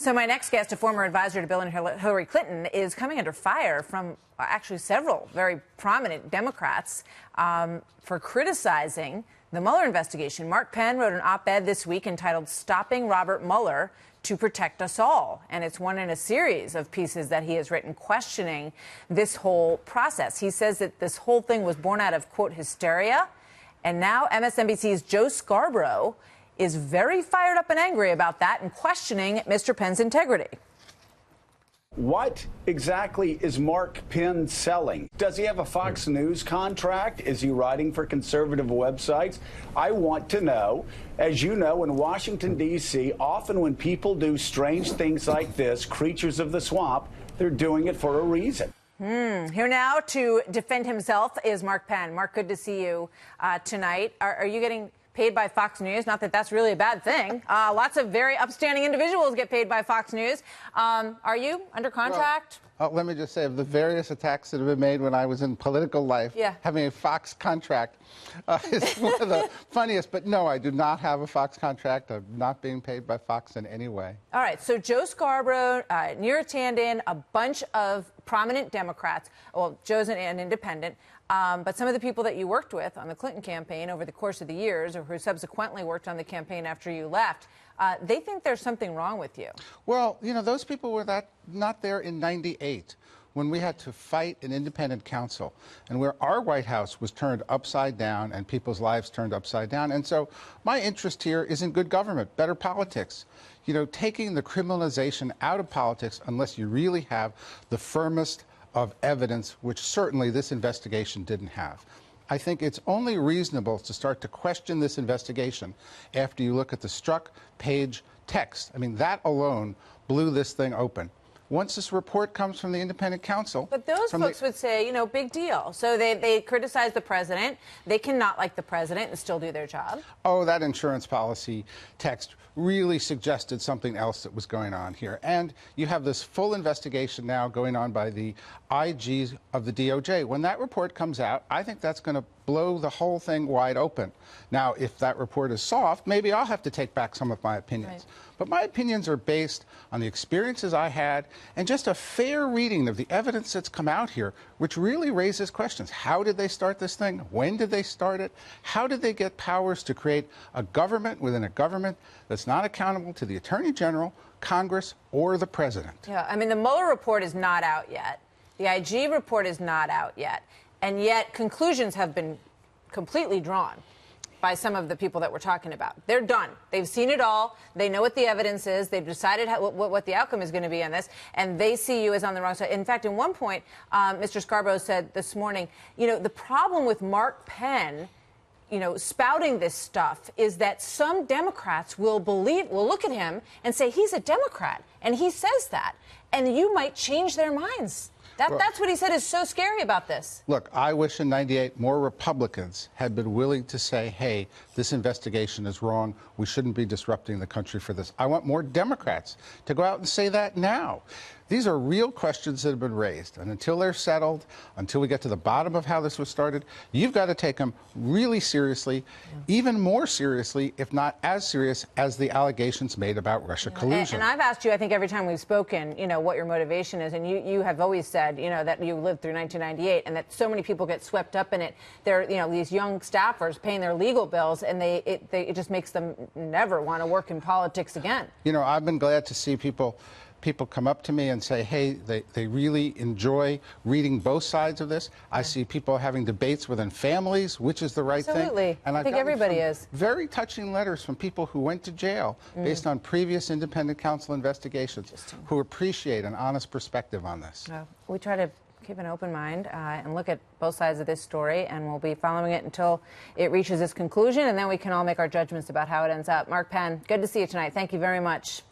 So my next guest, a former advisor to Bill and Hillary Clinton, is coming under fire from actually several very prominent Democrats for criticizing the Mueller investigation. Mark Penn wrote an op-ed this week entitled "Stopping Robert Mueller to Protect Us All." And it's one in a series of pieces that he has written questioning this whole process. He says that this whole thing was born out of, quote, hysteria. And now MSNBC's Joe Scarborough is very fired up and angry about that and questioning Mr. Penn's integrity. What exactly is Mark Penn selling? Does he have a Fox News contract? Is he writing for conservative websites? I want to know. As you know, in Washington, D.C., often when people do strange things like this, creatures of the swamp, they're doing it for a reason. Here now to defend himself is Mark Penn. Mark, good to see you tonight. Are you getting paid by Fox News? Not that that's really a bad thing. Lots of very upstanding individuals get paid by Fox News. Are you under contract? Well, let me just say, of the various attacks that have been made when I was in political life, having a Fox contract is one of the funniest. But no, I do not have a Fox contract. I'm not being paid by Fox in any way. All right. So Joe Scarborough, Neera Tanden, a bunch of prominent Democrats. Well, Joe's an independent. But some of the people that you worked with on the Clinton campaign over the course of the years, or who subsequently worked on the campaign after you left, they think there's something wrong with you. Well, you know, those people were not there in '98 when we had to fight an independent counsel and where our White House was turned upside down and people's lives turned upside down. And so my interest here is in good government, better politics. You know, taking the criminalization out of politics unless you really have the firmest of evidence, which certainly this investigation didn't have. I think it's only reasonable to start to question this investigation after you look at the Strzok Page text. I mean, that alone blew this thing open. Once this report comes from the independent counsel... But those folks would say, you know, big deal. So they criticize the president. They cannot like the president and still do their job. Oh, that insurance policy text really suggested something else that was going on here. And you have this full investigation now going on by the IGs of the DOJ. When that report comes out, I think that's going to blow the whole thing wide open. Now, if that report is soft, maybe I'll have to take back some of my opinions. Right. But my opinions are based on the experiences I had and just a fair reading of the evidence that's come out here, which really raises questions. How did they start this thing? When did they start it? How did they get powers to create a government within a government that's not accountable to the Attorney General, Congress, or the President? Yeah, I mean, the Mueller report is not out yet. The IG report is not out yet. And yet conclusions have been completely drawn by some of the people that we're talking about. They're done. They've seen it all. They know what the evidence is. They've decided what the outcome is going to be on this, and they see you as on the wrong side. In fact, in one point, Mr. Scarborough said this morning, you know, the problem with Mark Penn, you know, spouting this stuff is that some Democrats will look at him and say he's a Democrat, and he says that, and you might change their minds. That's what he said is so scary about this. Look, I wish in '98 more Republicans had been willing to say, hey, this investigation is wrong. We shouldn't be disrupting the country for this. I want more Democrats to go out and say that now. These are real questions that have been raised. And until they're settled, until we get to the bottom of how this was started, you've got to take them really seriously, even more seriously, if not as serious as the allegations made about Russia collusion. And I've asked you, I think every time we've spoken, you know, what your motivation is. And you have always said, you know, that you lived through 1998 and that so many people get swept up in it. They're, you know, these young staffers paying their legal bills, and it just makes them never want to work in politics again. You know, I've been glad to see people come up to me and say, hey, they really enjoy reading both sides of this. I see people having debates within families, which is the right thing. Absolutely. And I think everybody is. Very touching letters from people who went to jail based on previous independent counsel investigations who appreciate an honest perspective on this. We try to keep an open mind and look at both sides of this story, and we'll be following it until it reaches its conclusion, and then we can all make our judgments about how it ends up. Mark Penn, good to see you tonight. Thank you very much.